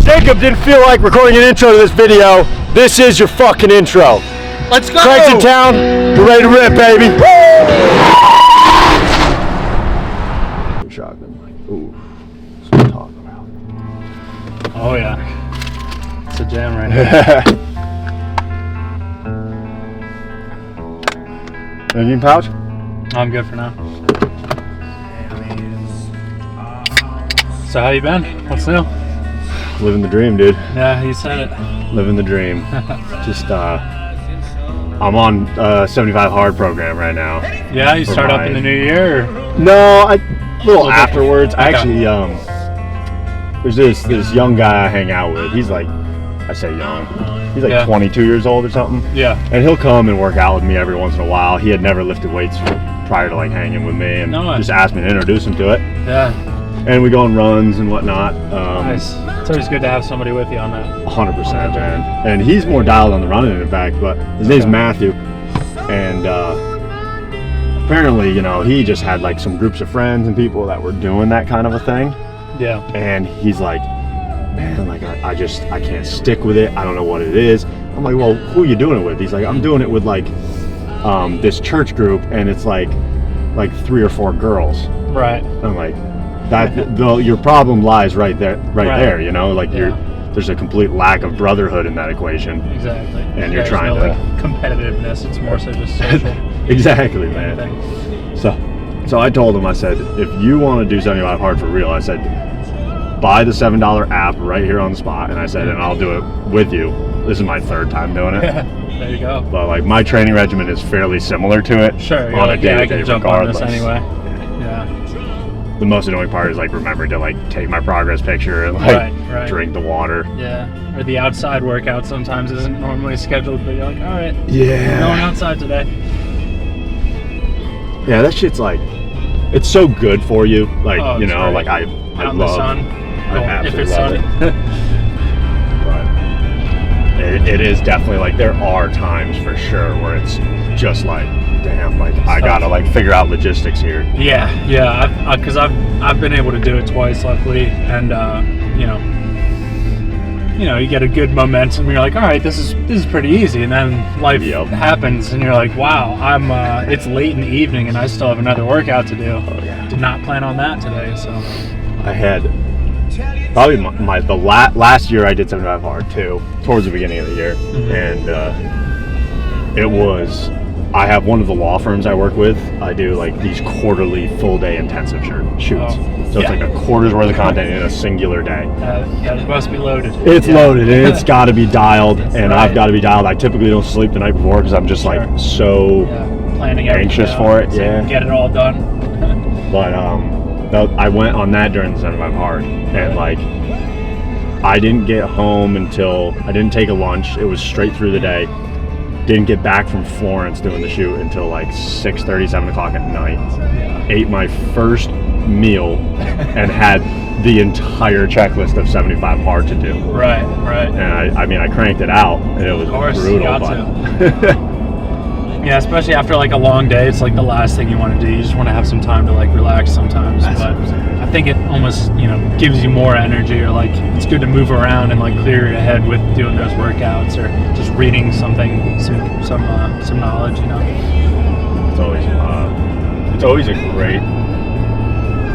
Jacob didn't feel like recording an intro to this video. This is your fucking intro. Let's go! Craig's in town. You're ready to rip, baby. Shotgun, like, ooh, that's what I'm talking about. Oh yeah, it's a jam right now. Any pouch? I'm good for now. So how you been? What's new? Living the dream, dude. Yeah, you said it. Living the dream. Just, I'm on 75 hard program right now. Yeah, you start up in the new year? Or? No, a little afterwards. I actually, there's this young guy I hang out with. He's like, I say young. He's like 22 years old or something. Yeah. And he'll come and work out with me every once in a while. He had never lifted weights prior to like hanging with me, and just asked me to introduce him to it. Yeah. And we go on runs and whatnot. Nice. It's always good to have somebody with you on that. 100%, man. And he's more dialed on the running, in fact. But his name's Matthew, and apparently, you know, he just had like some groups of friends and people that were doing that kind of a thing. Yeah. And he's like, man, like I can't stick with it. I don't know what it is. I'm like, well, who are you doing it with? He's like, I'm doing it with like this church group, and it's like 3 or 4 girls. Right. I'm like, your problem lies right there, you know, like there's a complete lack of brotherhood in that equation. Exactly. And you're trying to competitiveness. It's more so just social. Exactly, man. So I told him, I said, if you want to do 75 hard for real, I said, buy the $7 app right here on the spot, and I said, and I'll do it with you. This is my 3rd time doing it. There you go. But like my training regimen is fairly similar to it. Sure. On a day-to-day, I can jump regardless. on this anyway. Yeah. The most annoying part is like remembering to like take my progress picture and like drink the water. Yeah. Or the outside workout sometimes isn't normally scheduled, but you're like, all right, yeah, we're going outside today. Yeah, that shit's like, it's so good for you. Like, you know, great. like I out in love the sun. I absolutely if it's love sunny. But it is definitely like, there are times for sure where it's just like, damn, like I gotta like figure out logistics here. Yeah, because I've been able to do it twice, luckily, and you know, you get a good momentum. You're like, all right, this is pretty easy, and then life happens, and you're like, wow, it's late in the evening, and I still have another workout to do. Oh, yeah. Did not plan on that today, so. I had probably the last year I did 75 hard too, towards the beginning of the year, and it was. I have one of the law firms I work with. I do like these quarterly full day intensive shoots. So it's like a quarter's worth of content in a singular day. It must be loaded. It's loaded, and it's got to be dialed, and I've got to be dialed. I typically don't sleep the night before because I'm just like so planning anxious for it. So get it all done. But I went on that during the 75 hard, and like I didn't get home until I didn't take a lunch. It was straight through the day. Didn't get back from Florence doing the shoot until like 6:30, 7 o'clock at night. Ate my first meal and had the entire checklist of 75 hard to do. Right. And I mean, I cranked it out, and it was brutal. Yeah, especially after like a long day, it's like the last thing you want to do. You just want to have some time to like relax sometimes. But I think it almost, you know, gives you more energy, or like it's good to move around and like clear your head with doing those workouts, or just reading something, some knowledge, you know. It's always a great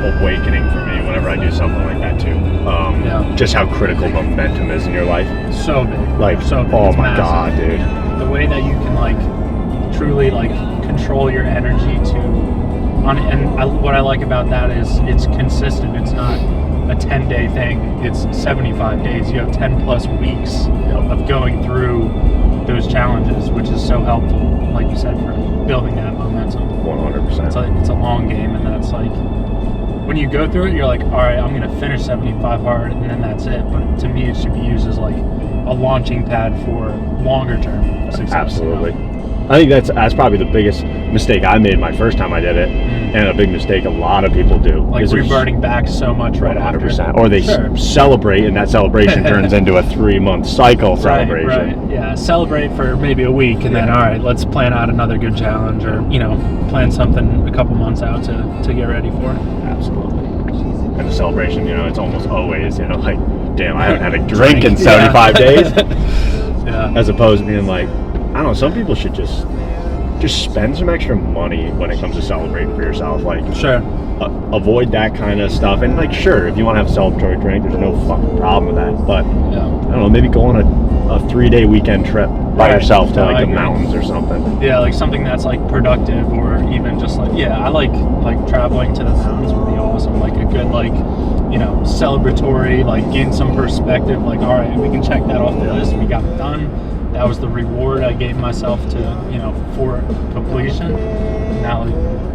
awakening for me whenever I do something like that too. Just how critical momentum is in your life. So big. Like, so big. Oh my God, dude. The way that you can like truly like control your energy what I like about that is it's consistent. It's not a 10-day thing. It's 75 days. You have 10 plus weeks of going through those challenges, which is so helpful, like you said, for building that momentum. 100%. It's a long game, and that's like, when you go through it, you're like, all right, I'm going to finish 75 hard, and then that's it. But to me, it should be used as like a launching pad for longer term success. Absolutely. You know? I think that's probably the biggest mistake I made my first time I did it, and a big mistake a lot of people do. Like reverting back so much right 100%. after. Or they celebrate, and that celebration turns into a 3-month cycle celebration. Right. Yeah, celebrate for maybe a week, and then, all right, let's plan out another good challenge, or, you know, plan something a couple months out to get ready for. Absolutely. And the celebration, you know, it's almost always, you know, like damn, I haven't had a drink in 75 days. Yeah. As opposed to being like, I don't know, some people should just spend some extra money when it comes to celebrating for yourself. Like, Sure. Avoid that kind of stuff. And like, sure, if you want to have a celebratory drink, there's no fucking problem with that. But Yeah. I don't know, maybe go on a 3-day weekend trip by yourself to like the mountains or something. Yeah, like something that's like productive, or even just like, yeah, I like traveling to the mountains would be awesome. Like a good like, you know, celebratory, like gain some perspective. Like, all right, we can check that off the list. We got it done. That was the reward I gave myself to, you know, for completion. Now,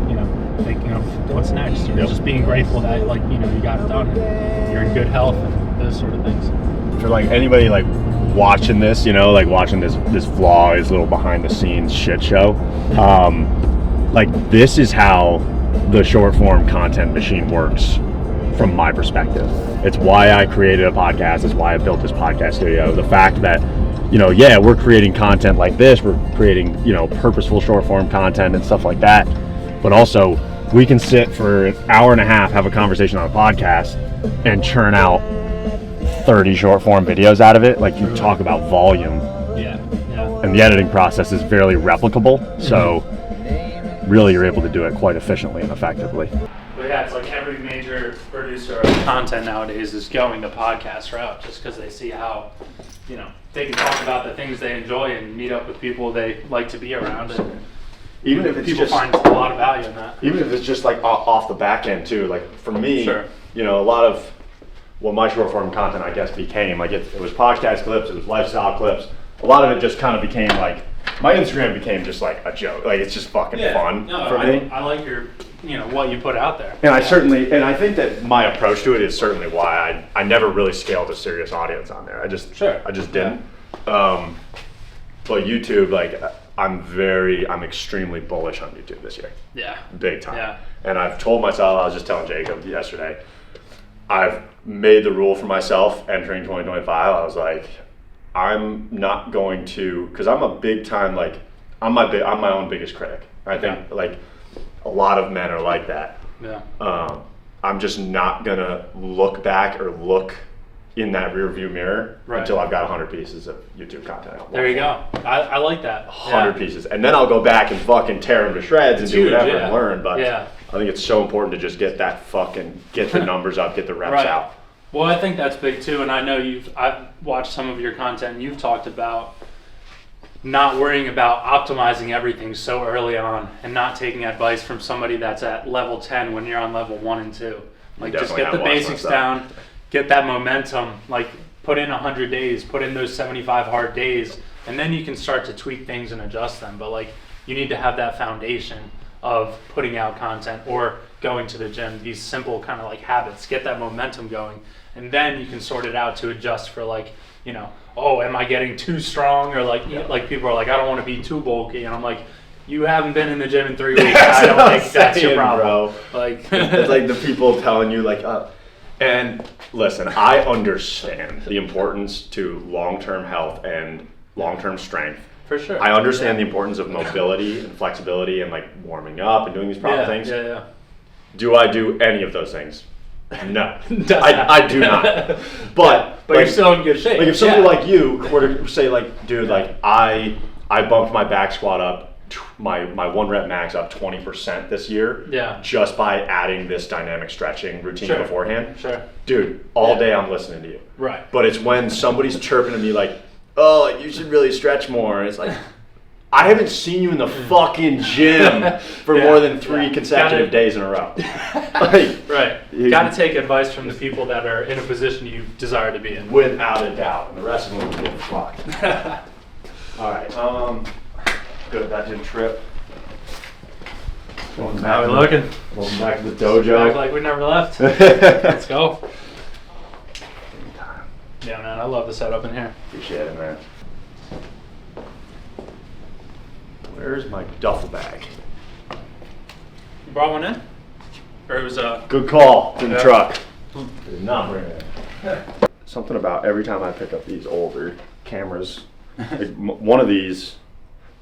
you know, thinking of what's next, or just being grateful that, like, you know, you got it done. You're in good health and those sort of things. For like anybody like watching this, you know, like watching this vlog, this little behind the scenes shit show, like this is how the short form content machine works from my perspective. It's why I created a podcast. It's why I built this podcast studio. The fact that, you know, yeah, we're creating content like this, we're creating, you know, purposeful short form content and stuff like that, but also we can sit for an hour and a half, have a conversation on a podcast, and churn out 30 short form videos out of it. Like, you talk about volume. Yeah. And the editing process is fairly replicable, so really you're able to do it quite efficiently and effectively. But yeah, it's like every major producer of content nowadays is going the podcast route, just because they see how, you know, they can talk about the things they enjoy and meet up with people they like to be around, and even if it's people just, find a lot of value in that. even if it's just like off the back end too. Like for me, Sure. you know, a lot of what my short form content, I guess, became like it was podcast clips, it was lifestyle clips. A lot of it just kind of became like, my Instagram became just like a joke. Like, it's just fucking fun for me. I like your, you know, what you put out there. And I think that my approach to it is certainly why I never really scaled a serious audience on there. I just didn't. But YouTube, like, I'm extremely bullish on YouTube this year. Yeah. Big time. Yeah. And I've told myself, I was just telling Jacob yesterday, I've made the rule for myself entering 2025. I was like, I'm not going to, because I'm a big time, like, I'm my own biggest critic. I think like a lot of men are like that. Yeah. I'm just not gonna look back or look in that rear view mirror until I've got 100 pieces of YouTube content out. There you go. I like that. 100 pieces, and then I'll go back and fucking tear them to shreds and do whatever and learn. But I think it's so important to just get the numbers up, get the reps out. Well, I think that's big too, and I know I've watched some of your content, and you've talked about not worrying about optimizing everything so early on, and not taking advice from somebody that's at level 10 when you're on level 1 and 2. Like, just get the basics down, get that momentum, like put in 100 days, put in those 75 hard days, and then you can start to tweak things and adjust them. But like, you need to have that foundation of putting out content or going to the gym, these simple kind of like habits, get that momentum going, and then you can sort it out to adjust for, like, you know, oh, am I getting too strong? Or like, like people are like, I don't want to be too bulky, and I'm like, you haven't been in the gym in 3 weeks. I don't think that's your problem, bro. Like, it's like the people telling you like, and listen, I understand the importance to long-term health and long-term strength. For sure. I understand the importance of mobility and flexibility and like warming up and doing these proper things. Yeah. Do I do any of those things? No, I do not. But like, you're still in good shape. Like if somebody like you were to say like, dude, like I bumped my back squat up, my 1 rep max up 20% this year. Yeah. Just by adding this dynamic stretching routine beforehand. Sure. Dude, all day I'm listening to you. Right. But it's when somebody's chirping at me like, oh, like, you should really stretch more. And it's like, I haven't seen you in the fucking gym for more than 3 consecutive days in a row. Like, You got to take advice from the people that are in a position you desire to be in. Without a doubt. And the rest of them will get fucked. All right. Good. That didn't trip. How are we looking? Welcome back to the dojo. Back like we never left. Let's go. Yeah, man. I love the setup in here. Appreciate it, man. Where's my duffel bag? You brought one in? Or it was a... Good call. It's in the truck. Did not bring it in. Something about every time I pick up these older cameras, like one of these,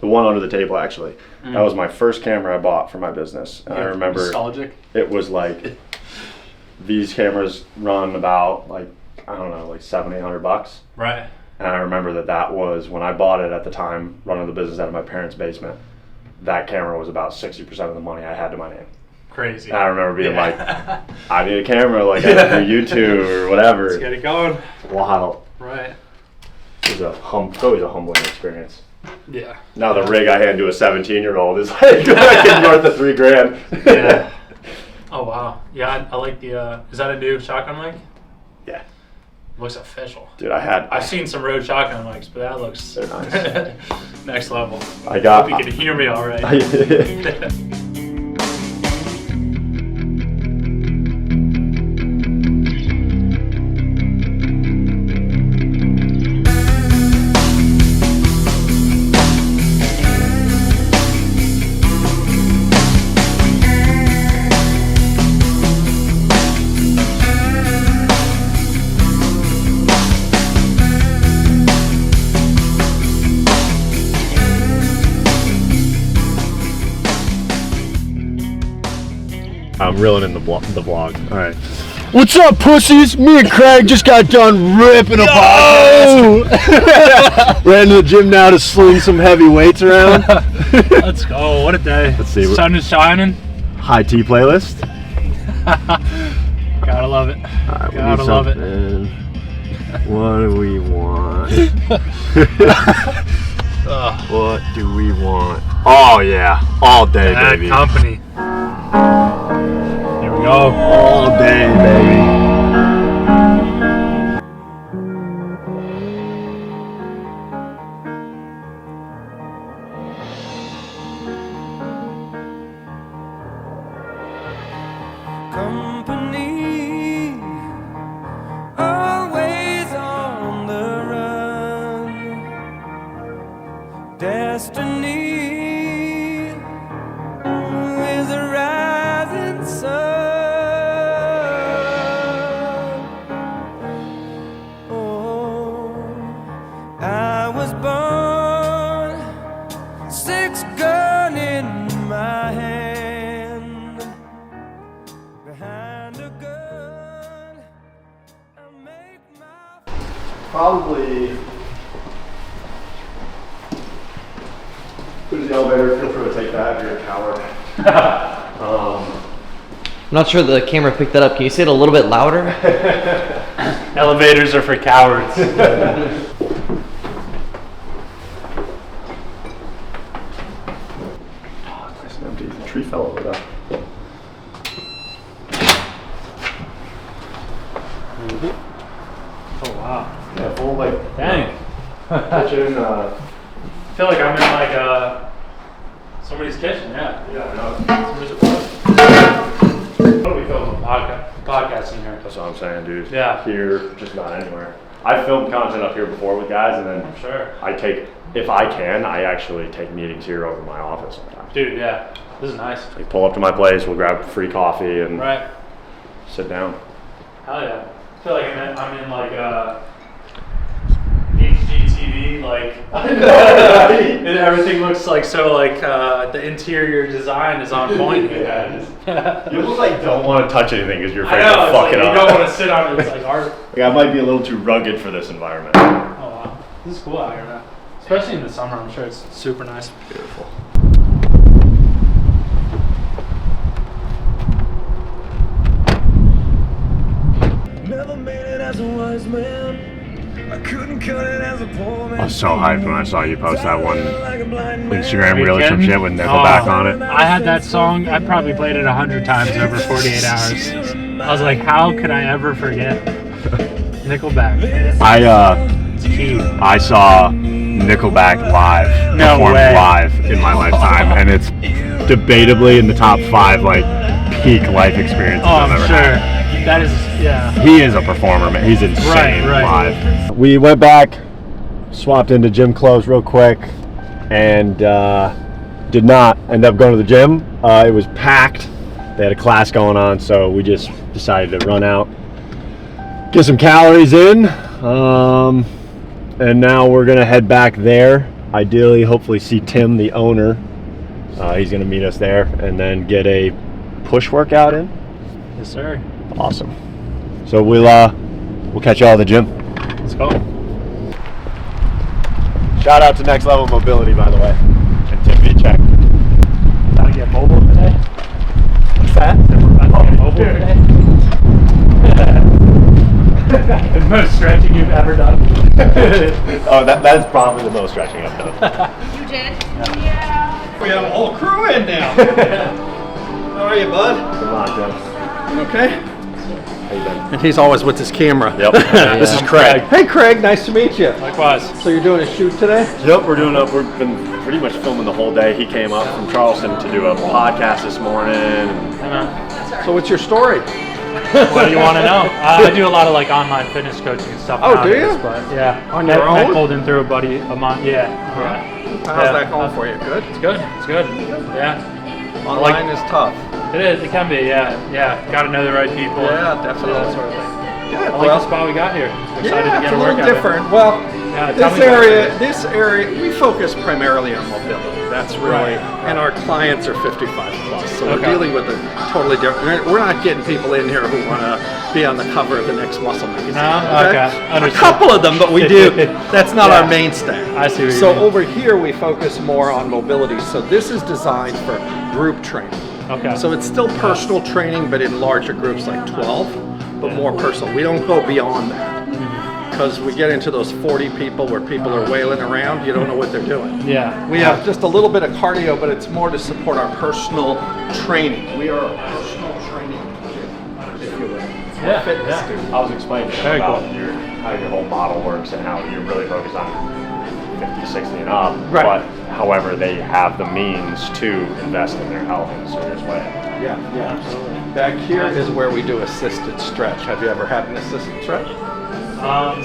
the one under the table actually, that was my first camera I bought for my business. And I remember nostalgic. It was like, these cameras run about like, I don't know, like $700-800. Right. And I remember that was when I bought it at the time, running the business out of my parents' basement. That camera was about 60% of the money I had to my name. Crazy. And I remember being like, I need a camera, like I do YouTube or whatever. Let's get it going. Wow. Right. It was always a humbling experience. Yeah. Now the rig I hand to a 17-year-old is like north of $3,000. Yeah. Oh wow. Yeah, I like the. Is that a new shotgun mic? Yeah. Looks official. Dude, I've seen some Rode shotgun mics, but that looks they're nice. next level. Hope you can hear me all right. I'm reeling in the vlog. All right. What's up, pussies? Me and Craig just got done ripping a podcast. Ran to the gym now to sling some heavy weights around. Let's go. What a day. Let's see. Sun is shining. High tea playlist. Gotta love it. Right, Gotta love it. What do we want? What do we want? Oh yeah, all day, Bad baby. company. Here we go. All day, baby. Company, always on the run. Destiny is a rising sun. Oh, I was born, 6 gun in my hand. Behind a gun, I make my. Probably. Who's the elevator? Feel free to take that if you're a coward. I'm not sure the camera picked that up. Can you say it a little bit louder? Elevators are for cowards. Nice and empty. The tree fell over there. Oh wow. Yeah, full like Dang. kitchen. I feel like I'm in like somebody's kitchen. Yeah. Yeah, I know. Somebody's apartment. What do we film a podcast in here? That's what I'm saying, dude. Yeah. Here, just about anywhere. I filmed content up here before with guys, and then Sure. if I can, I actually take meetings here over my office sometimes. Dude, yeah. This is nice. Like pull up to my place, we'll grab free coffee and Right. sit down. Hell yeah. I feel like I'm in like HGTV, like and everything looks like so like the interior design is on point. You almost like don't want to touch anything because you're I afraid know, to it's fuck like, it you up. don't want to sit on it. It's like art. Like I might be a little too rugged for this environment. Oh wow, this is cool out here, man. Especially in the summer, I'm sure it's super nice. Beautiful. Never made it as a wise man. I couldn't cut it as a poor man. I was so hyped when I saw you post that one Like a blind man. Instagram Are you reel or some kidding? shit with Nickelback on it. I had that song. I probably played it 100 times over 48 hours. I was like, how could I ever forget Nickelback? I Key. I saw Nickelback live, No performed way. live in my lifetime, and it's debatably in the top 5 like peak life experiences Oh, I've I'm ever sure. had. That is, yeah. He is a performer, man. He's insane Right. live. We went back, swapped into gym clothes real quick, and did not end up going to the gym. It was packed. They had a class going on, so we just decided to run out, get some calories in, and now we're gonna head back there. Ideally, hopefully see Tim, the owner. He's gonna meet us there, and then get a push workout in. Yes, sir. Awesome. So we'll we'll catch y'all at the gym. Let's go. Shout out to Next Level Mobility, by the way, and Tim V. Check. Gotta get mobile today. What's that? We're about to get mobile today. The most stretching you've ever done. Oh, that is probably the most stretching I've done. You did? Yeah. We have a whole crew in now. How are you, bud? Come on, Tim. Okay. How you been? And he's always with his camera. Yep. This is Craig. Hey, Craig. Nice to meet you. Likewise. So you're doing a shoot today? Yep, we've been pretty much filming the whole day. He came up from Charleston to do a podcast this morning. So what's your story? What do you want to know? I do a lot of like online fitness coaching and stuff. Oh, do nowadays, you? But yeah, On your I own? pulled in through a buddy of mine. Yeah. How's that going for you? Good? It's good. It's good. Yeah. Online is tough. It is. It can be. Yeah. Yeah. Got to know the right people. Yeah, and definitely. That sort of thing. Good. I like the spot we got here. Excited to Yeah, get it's a a little workout in. different. Well, Yeah, tell this me about it. area, we focus primarily on mobility. That's really, Right. and our clients are 55 plus, so we're Okay. dealing with a totally different. We're not getting people in here who want to be on the cover of the next Muscle magazine. No? Okay. A Understood. couple of them, but we do. That's not Yeah. our mainstay. I see what you So mean. over here, we focus more on mobility. So this is designed for group training. Okay. So it's still personal training, but in larger groups like 12, but more personal. We don't go beyond that. Because we get into those 40 people where people are wailing around, you don't know what they're doing. Yeah. We have just a little bit of cardio, but it's more to support our personal training. We are a personal training gym, if you will. Yeah. Fitness Yeah. studio. I was explaining to him Very about cool. how your whole model works and how you're really focused on 50, 60 and up. Right. But however, they have the means to invest in their health in a serious way. Yeah, yeah. Back here is where we do assisted stretch. Have you ever had an assisted stretch? Not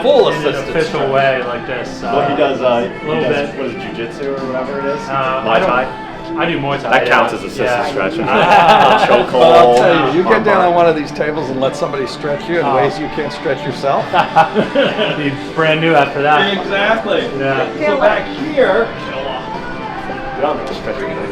Full in an assisted official stretch. way like this. Well, he does, little bit. what is it, jiu-jitsu or whatever it is? I Muay don't- Thai? I do Muay Thai. That yeah. counts as assisted Yeah. stretching. But Chokehold. I'll tell you, you get arm down bar. on one of these tables and let somebody stretch you in Oh. ways you can't stretch yourself. Be brand new after that. Exactly. Yeah. So back here, You don't have to stretch your leg.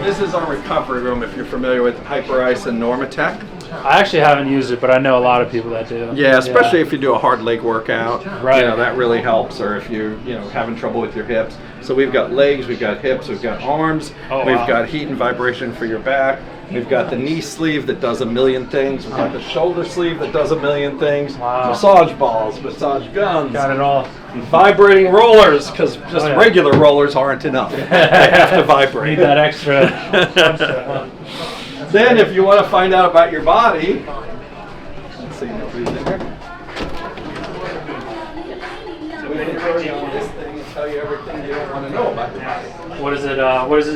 this is our recovery room. If you're familiar with Hyperice and Normatec. I actually haven't used it, but I know a lot of people that do. Yeah, especially if you do a hard leg workout. Right. You know, that really helps. Or if you're, having trouble with your hips. So we've got legs, we've got hips, we've got arms, Oh, we've wow. got heat and vibration for your back. We've got the knee sleeve that does a million things. We've got the shoulder sleeve that does a million things. Wow. Massage balls, massage guns. Got it all. Vibrating rollers, because just Oh, yeah. regular rollers aren't enough. They have to vibrate. Need that extra. Huh? Then, if you want to find out about your body, let's see, nobody's in here. So we can turn you on this thing and tell you everything you don't want to know about your body. What is it?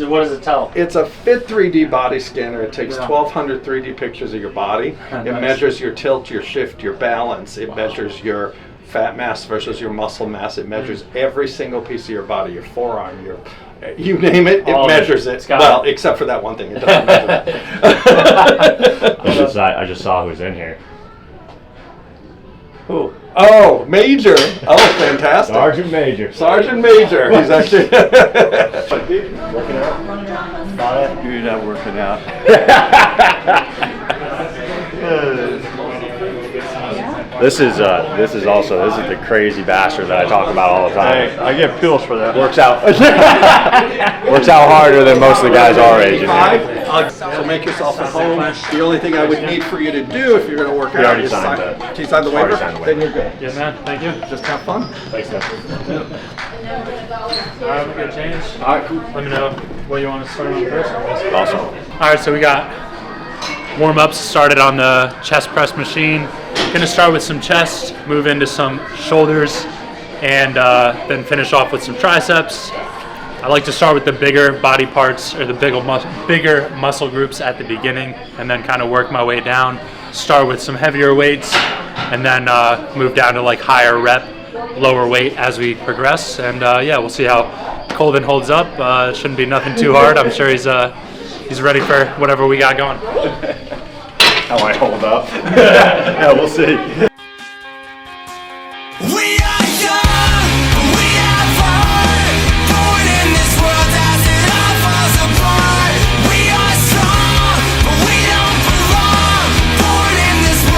What does it tell? It's a Fit 3D body scanner. It takes Yeah. 1,200 3D pictures of your body. It Nice. measures your tilt, your shift, your balance. It measures your fat mass versus your muscle mass. It measures every single piece of your body, your forearm, you name it, it All of it. measures it. It's got Well, it. except for that one thing, it doesn't measure that. I just saw who's in here. Who? Oh, Major. Oh, fantastic. Sergeant Major. Sergeant Major. He's actually Working out? You're not working out. This is the crazy bastard that I talk about all the time. I get pills for that. Works out harder than most of the guys our age. in here. So make yourself at home. The only thing I would need for you to do if you're going to work We out already is signed sign. the- Do you sign the already waiver? signed the Then waiver. you're good. Yes, man. Thank you. Just have fun. Thanks, man. All right, we got change. All right, cool. Let me know what you want to start on first. I guess. Awesome. All right, so we got warm-ups started on the chest press machine. Gonna start with some chest, move into some shoulders, and then finish off with some triceps. I like to start with the bigger body parts or the bigger muscle groups at the beginning, and then kind of work my way down. Start with some heavier weights, and then move down to like higher rep, lower weight as we progress. And yeah, we'll see how Colvin holds up. It shouldn't be nothing too hard. I'm sure he's ready for whatever we got going. How I hold up. Yeah, we'll see. We are young, we have heart, born in this world as it all falls apart. We are strong, but we don't belong, born in this world.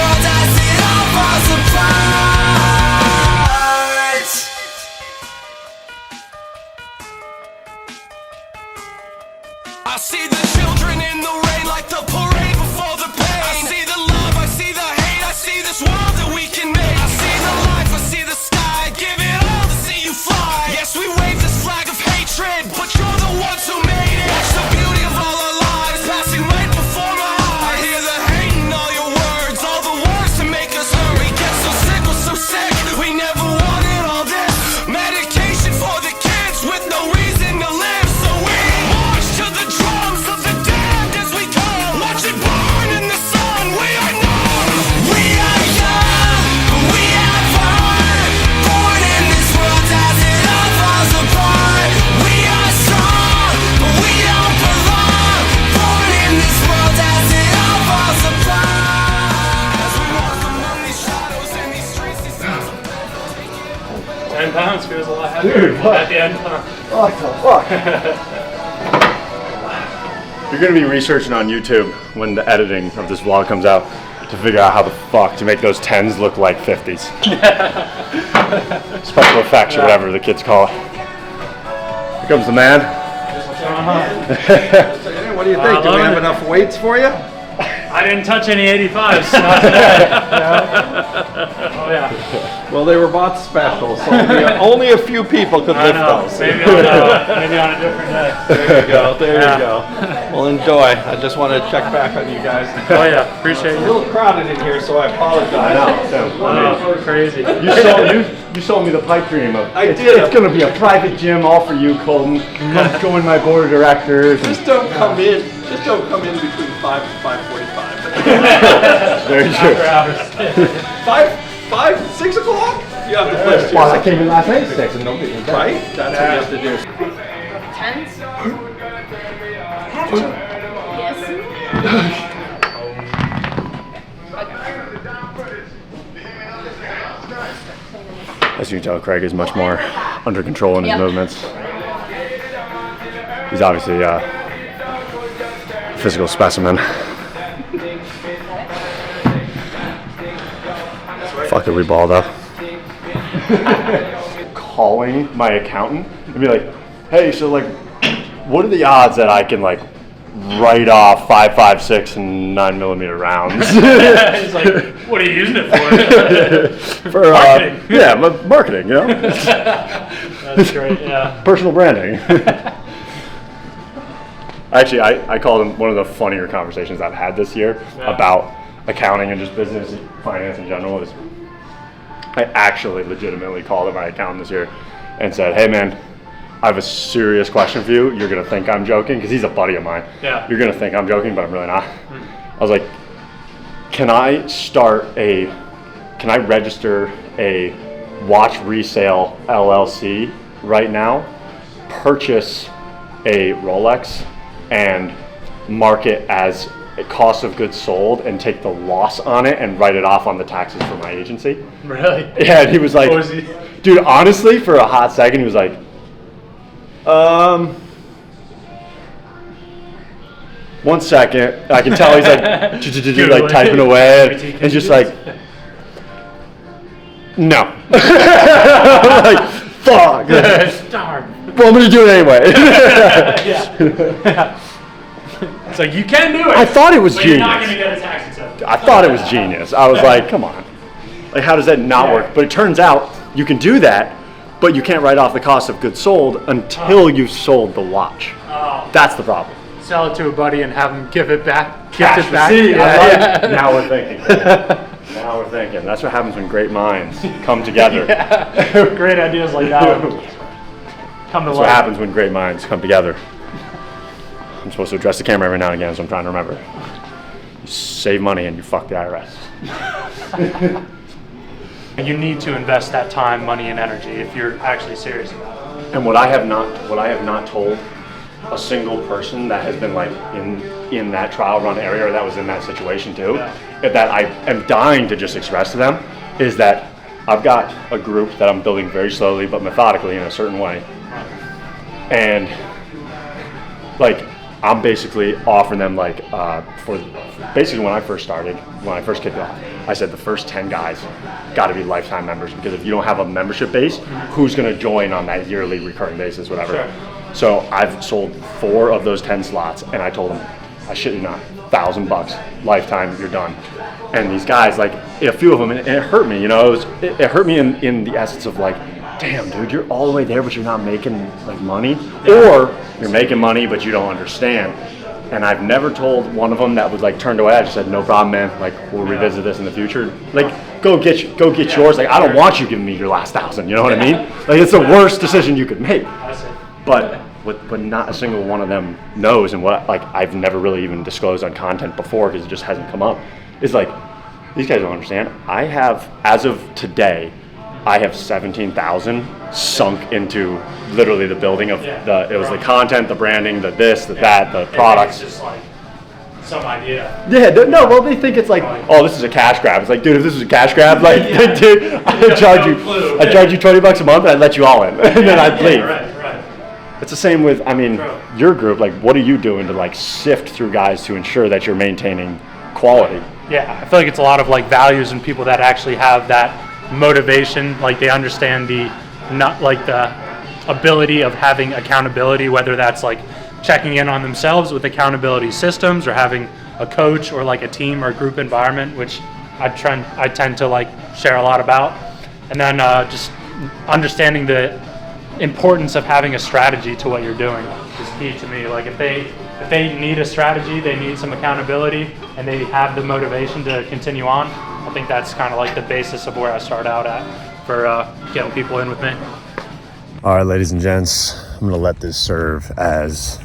10 pounds feels a lot heavier Dude, what? at the end. What the fuck? You're gonna be researching on YouTube when the editing of this vlog comes out to figure out how the fuck to make those 10s look like 50s. Special effects or whatever the kids call it. Here comes the man. Hey, what do you think? Do we have enough weights for you? I didn't touch any 85s. Not today. Oh yeah. Well, they were bought special, so only a few people could I lift know. those. Maybe on a different day. There you go. There Yeah. you go. Well, enjoy. I just wanted to check back on you guys. Oh yeah, appreciate It's a you. little crowded in here, so I apologize. I know. Oh, crazy. You sold me the pipe dream of I it's, did. It's gonna be a private gym all for you, Colton. Come join my board of directors. Just don't come in. Just don't come in between 5 and 5:45. Very true. 6 o'clock? You have to push Well, I came in last night at 6 and nobody was there. Right? That's what you have to do. Tens? Yes. As you can tell, Craig is much more under control in his Yep. movements. He's obviously a physical specimen. Fuck it, we balled up. Calling my accountant and be like, hey, so like, what are the odds that I can like write off 5.56 and 9mm rounds? He's like, what are you using it for? For Marketing. yeah, marketing, you know, That's great. Yeah. personal branding. Actually, I called him one of the funnier conversations I've had this year about accounting and just business, finance in general. Is I actually legitimately called my accountant this year and said, hey man, I have a serious question for you. You're going to think I'm joking, because he's a buddy of mine. Yeah. You're going to think I'm joking, but I'm really not. I was like, can I register a watch resale LLC right now, purchase a Rolex, and mark it as a cost of goods sold and take the loss on it and write it off on the taxes for my agency? Really? Yeah, and he was like, What was he? dude, honestly, for a hot second, he was like, one second. I can tell he's like, like typing away and just like, no. I'm like, fuck. Darn. Well, I'm gonna do it anyway. Yeah. It's like, you can do it. I thought it was but you're not genius. going to get a tax exempt. I thought it was genius. I was like, come on. Like, how does that not work? But it turns out you can do that, but you can't write off the cost of goods sold until you've sold the watch. Oh. That's the problem. Sell it to a buddy and have him give it back. Cash Gift it back. receipt. Yeah, I love yeah. it. Now we're thinking. Now we're thinking. That's what happens when great minds come together. Great ideas like that would come to That's what life. happens when great minds come together. I'm supposed to address the camera every now and again, so I'm trying to remember. You save money and you fuck the IRS. You need to invest that time, money, and energy if you're actually serious about it. And what I have not told a single person that has been like in that trial run area or that was in that situation too, that I am dying to just express to them, is that I've got a group that I'm building very slowly but methodically in a certain way. And like, I'm basically offering them like, for basically when I first kicked off, I said the first 10 guys got to be lifetime members, because if you don't have a membership base, who's going to join on that yearly recurring basis, whatever. Sure. So I've sold 4 of those 10 slots, and I told them, I shit you not, $1,000 lifetime, you're done. And these guys, like a few of them, and it hurt me, you know, it hurt me in the essence of like, damn dude, you're all the way there but you're not making like money, or you're making money but you don't understand. And I've never told one of them that was like turned away. I just said, no problem, man, like we'll revisit this in the future. Like go get yours. Like I don't want you giving me your last 1,000, you know what I mean? Like it's the worst decision you could make. But not a single one of them knows, and what like I've never really even disclosed on content before because it just hasn't come up, is like, these guys don't understand. I have, as of today, I have 17,000 sunk into literally the building of it was the content, the branding, the this, the that, the products. It's just like some idea. Yeah, no, well, they think it's like, oh, this is a cash grab. It's like, dude, if this is a cash grab, like, dude, I'd charge you $20 a month and I'd let you all in, and then I'd leave. Right. It's the same with, I mean, your group. Like, what are you doing to like sift through guys to ensure that you're maintaining quality? Yeah, I feel like it's a lot of like values and people that actually have that motivation. Like they understand the ability of having accountability, whether that's like checking in on themselves with accountability systems or having a coach or like a team or group environment, which I tend to like share a lot about. And then just understanding the importance of having a strategy to what you're doing is key to me. Like if they need a strategy, they need some accountability, and they have the motivation to continue on, I think that's kind of like the basis of where I start out at for getting people in with me. All right, ladies and gents, I'm going to let this serve as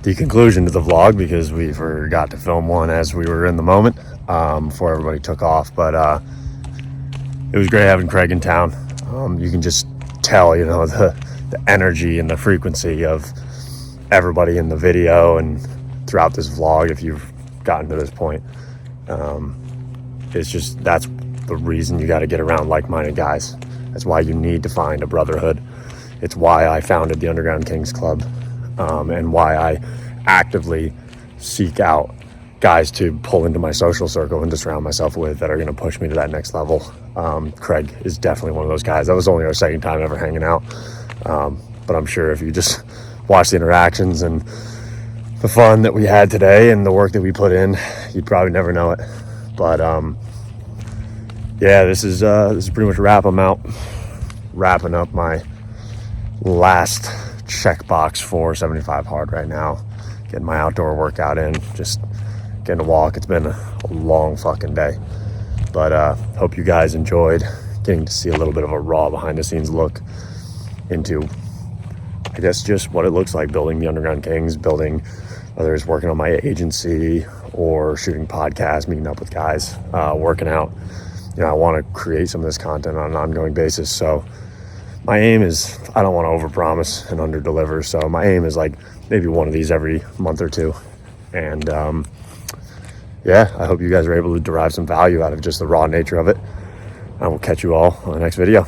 the conclusion to the vlog because we forgot to film one as we were in the moment before everybody took off. But it was great having Craig in town. You can just tell, you know, the energy and the frequency of everybody in the video and throughout this vlog. If you've gotten to this point, it's just, that's the reason you got to get around like-minded guys. That's why you need to find a brotherhood. It's why I founded the Underground Kings Club, and why I actively seek out guys to pull into my social circle and to surround myself with that are going to push me to that next level. Craig is definitely one of those guys. That was only our second time ever hanging out, but I'm sure if you just watch the interactions and the fun that we had today and the work that we put in, you'd probably never know it. But yeah, this is pretty much a wrap. I'm out wrapping up my last checkbox for 75 hard right now, getting my outdoor workout in, just getting to walk. It's been a long fucking day, but hope you guys enjoyed getting to see a little bit of a raw behind the scenes look into, I guess, just what it looks like building the Underground Kings, building, whether it's working on my agency or shooting podcasts, meeting up with guys, working out. You know, I want to create some of this content on an ongoing basis. So my aim is, I don't want to overpromise and underdeliver. So my aim is like maybe one of these every month or two. And yeah, I hope you guys are able to derive some value out of just the raw nature of it. I will catch you all on the next video.